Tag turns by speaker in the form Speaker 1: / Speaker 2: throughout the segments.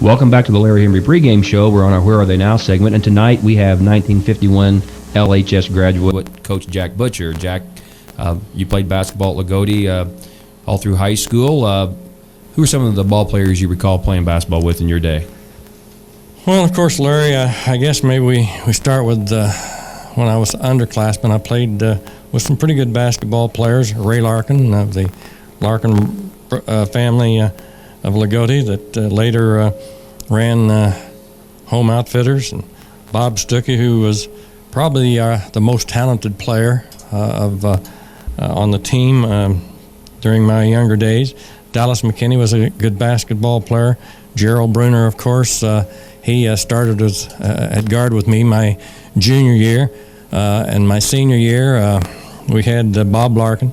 Speaker 1: Welcome back to the Larry Hembree pregame show. We're on our Where Are They Now segment, and tonight we have 1951 LHS graduate Coach Jack Butcher. Jack, you played basketball at Loogootee all through high school. Who are some of the ball players you recall playing basketball with in your day?
Speaker 2: Well, of course, Larry, I guess maybe we start with when I was underclassman. I played with some pretty good basketball players. Ray Larkin of the Larkin family of Loogootee that later ran Home Outfitters, and Bob Stuckey, who was probably the most talented player on the team during my younger days. Dallas McKinney was a good basketball player. Gerald Bruner, of course, he started at guard with me my junior year. And my senior year, we had Bob Larkin,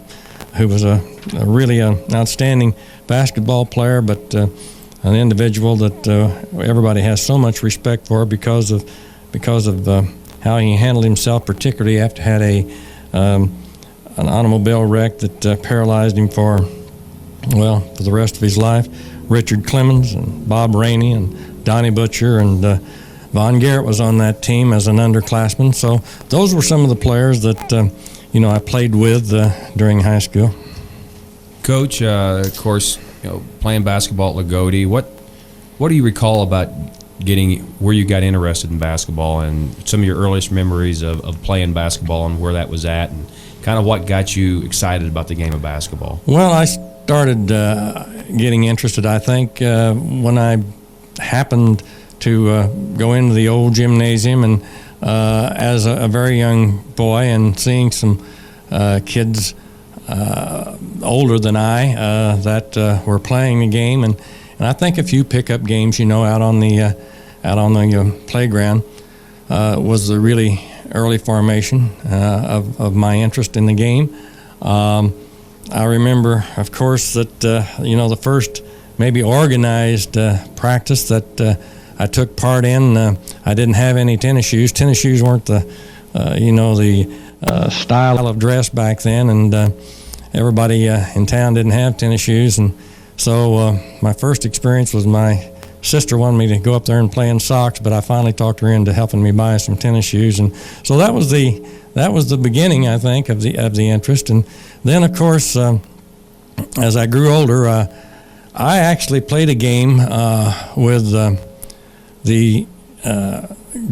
Speaker 2: who was a really outstanding basketball player, but an individual that everybody has so much respect for because of how he handled himself, particularly after had an automobile wreck that paralyzed him for the rest of his life. Richard Clemens and Bob Rainey and Donnie Butcher and Von Garrett was on that team as an underclassman. So those were some of the players that I played with during high school.
Speaker 1: Coach, of course, playing basketball at Loogootee. What do you recall about where you got interested in basketball, and some of your earliest memories of playing basketball and where that was at, and kind of what got you excited about the game of basketball?
Speaker 2: Well, I started getting interested, I think, when I happened to go into the old gymnasium and as a very young boy, and seeing some kids older than I that were playing the game, and I think a few pickup games, out on the playground was the really early formation of my interest in the game. I remember, of course, that the first maybe organized practice that I took part in. I didn't have any tennis shoes. Tennis shoes weren't the style of dress back then, and everybody in town didn't have tennis shoes, and so my first experience was my sister wanted me to go up there and play in socks, but I finally talked her into helping me buy some tennis shoes, and so that was the beginning, I think, of the interest. And then, of course, as I grew older, I actually played a game with the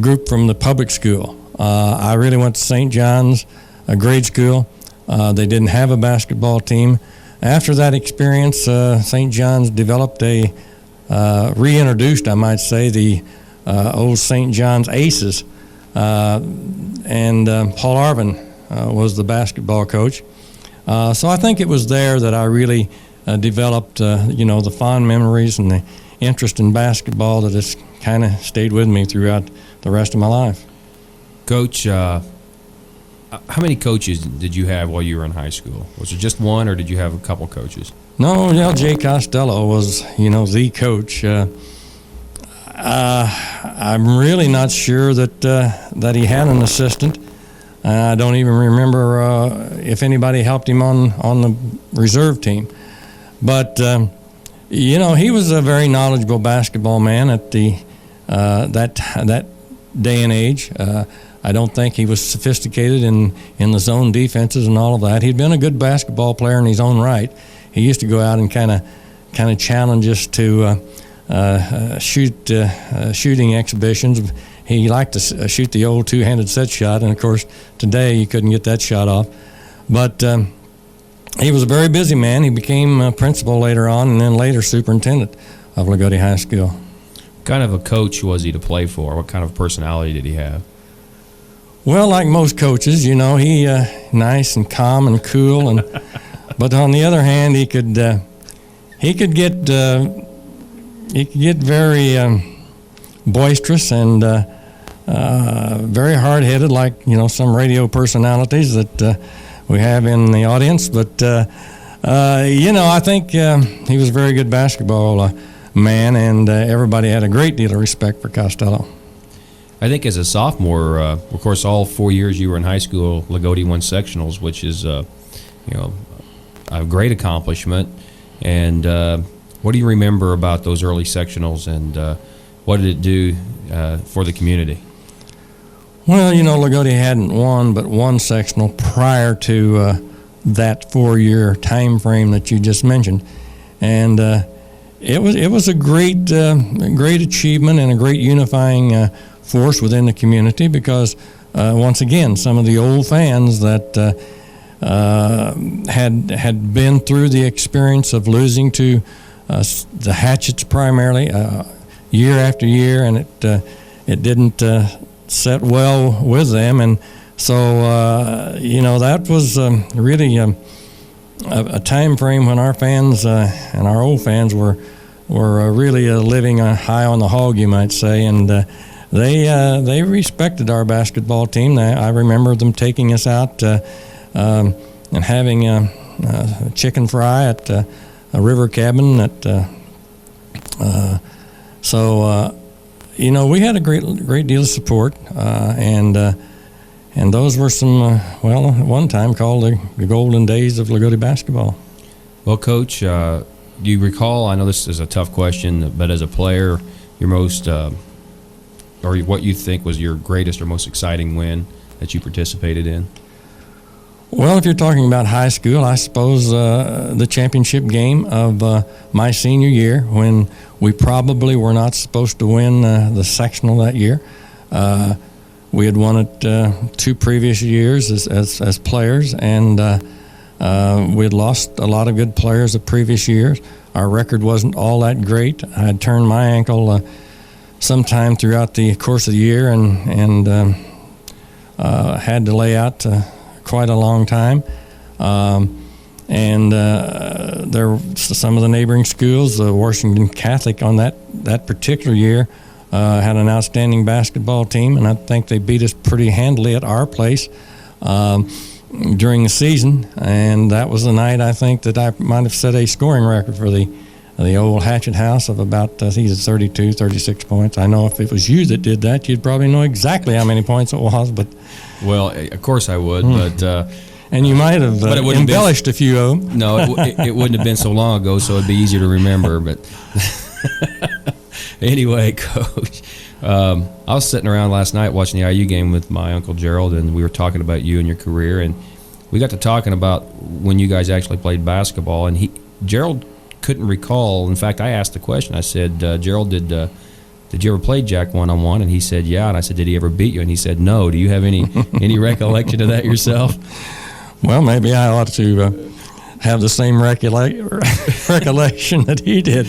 Speaker 2: group from the public school. I really went to St. John's, a grade school. They didn't have a basketball team. After that experience, St. John's developed reintroduced, I might say, the old St. John's Aces, and Paul Arvin was the basketball coach. So I think it was there that I really developed, the fond memories and the interest in basketball that has kind of stayed with me throughout the rest of my life.
Speaker 1: Coach, how many coaches did you have while you were in high school? Was it just one, or did you have a couple coaches?
Speaker 2: No, Jay Costello was, the coach. I'm really not sure that he had an assistant. I don't even remember if anybody helped him on the reserve team. But he was a very knowledgeable basketball man at the that day and age. I don't think he was sophisticated in the zone defenses and all of that. He'd been a good basketball player in his own right. He used to go out and kind of challenge us to shooting exhibitions. He liked to shoot the old two-handed set shot, and of course today you couldn't get that shot off. But he was a very busy man. He became principal later on, and then later superintendent of Loogootee High School.
Speaker 1: What kind of a coach was he to play for? What kind of personality did he have?
Speaker 2: Well, like most coaches, he nice and calm and cool, but on the other hand, he could get very boisterous and very hard-headed, like some radio personalities that we have in the audience. But I think he was a very good basketball man, and everybody had a great deal of respect for Costello.
Speaker 1: I think as a sophomore, of course, all 4 years you were in high school, Loogootee won sectionals, which is a great accomplishment. And What do you remember about those early sectionals, and what did it do for the community?
Speaker 2: Well, Loogootee hadn't won but one sectional prior to that 4-year time frame that you just mentioned, and it was a great achievement and a great unifying force within the community, because once again, some of the old fans that had been through the experience of losing to the Hatchets primarily year after year, and it didn't set well with them, and so that was really a time frame when our fans and our old fans were really living high on the hog, you might say, and they respected our basketball team. I remember them taking us out and having a chicken fry at a river cabin. We had a great deal of support, and those were some, at one time called the golden days of Loogootee basketball.
Speaker 1: Well, Coach, do you recall, I know this is a tough question, but as a player, your most, or what you think was your greatest or most exciting win that you participated in?
Speaker 2: Well, if you're talking about high school, I suppose the championship game of my senior year, when we probably were not supposed to win the sectional that year. We had won it 2 previous years as players, and we had lost a lot of good players the previous years. Our record wasn't all that great. I had turned my ankle sometime throughout the course of the year, and had to lay out quite a long time. There were some of the neighboring schools, Washington Catholic on that particular year, had an outstanding basketball team, and I think they beat us pretty handily at our place during the season. And that was the night I think that I might have set a scoring record for the old Hatchet House of about, I think it's 32, 36 points. I know if it was you that did that, you'd probably know exactly how many points it was. But
Speaker 1: well, of course I would, but
Speaker 2: and you might have embellished a few of them.
Speaker 1: No, it wouldn't have been so long ago, so it'd be easier to remember. But anyway, Coach, I was sitting around last night watching the IU game with my Uncle Gerald, and we were talking about you and your career, and we got to talking about when you guys actually played basketball, and Gerald couldn't recall. In fact, I asked the question. I said, Gerald, did you ever play Jack one-on-one? And he said, yeah. And I said, did he ever beat you? And he said, no. Do you have any recollection of that yourself?
Speaker 2: Well, maybe I ought to have the same recollection that he did.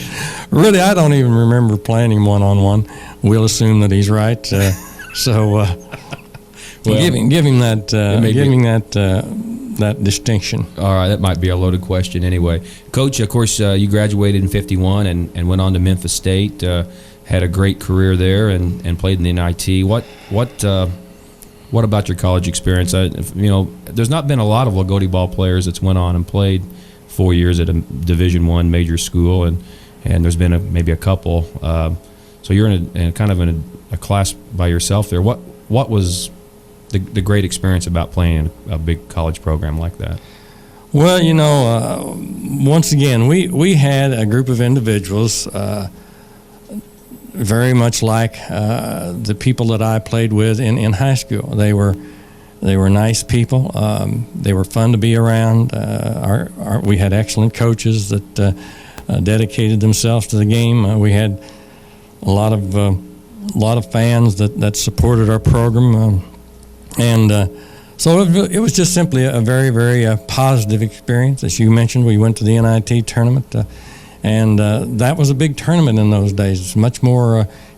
Speaker 2: Really, I don't even remember playing him one-on-one. We'll assume that he's right. Give him that distinction.
Speaker 1: All right, that might be a loaded question anyway. Coach, of course, you graduated in 51 and went on to Memphis State, had a great career there and played in the NIT. What about your college experience? There's not been a lot of Loogootee ball players that's went on and played 4 years at a Division I major school, and there's been maybe a couple. So you're in a class by yourself there. What was the great experience about playing a big college program like that?
Speaker 2: Well, once again, we had a group of individuals very much like the people that I played with in high school. They were nice people. They were fun to be around. We had excellent coaches that dedicated themselves to the game. We had a lot of fans that supported our program. So it was just simply a very, very positive experience. As you mentioned, we went to the NIT tournament, and that was a big tournament in those days. It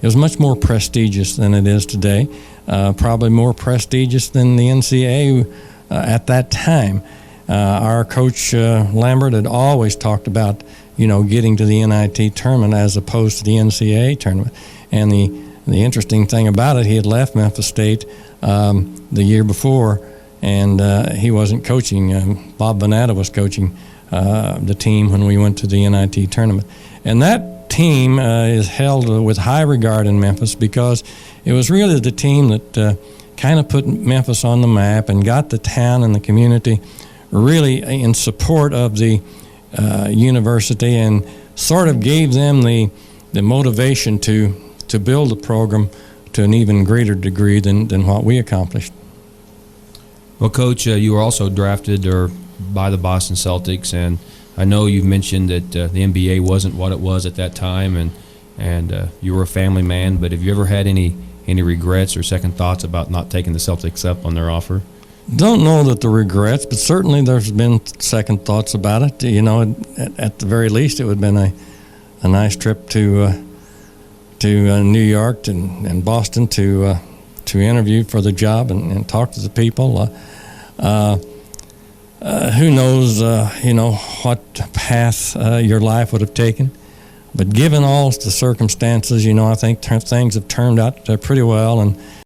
Speaker 2: was much more prestigious than it is today, probably more prestigious than the NCAA at that time. Our coach, Lambert, had always talked about, getting to the NIT tournament as opposed to the NCAA tournament. And the interesting thing about it, he had left Memphis State the year before, and he wasn't coaching. Bob Bonetta was coaching the team when we went to the NIT tournament. And that team is held with high regard in Memphis because it was really the team that kind of put Memphis on the map and got the town and the community really in support of the university and sort of gave them the motivation to build the program to an even greater degree than what we accomplished.
Speaker 1: Well, Coach, you were also drafted by the Boston Celtics, and I know you've mentioned that the NBA wasn't what it was at that time, and you were a family man, but have you ever had any regrets or second thoughts about not taking the Celtics up on their offer?
Speaker 2: Don't know that the regrets, but certainly there's been second thoughts about it. You know, at the very least, it would have been a nice trip to New York and Boston to interview for the job and talk to the people. Who knows, what path your life would have taken. But given all the circumstances, I think things have turned out pretty well, and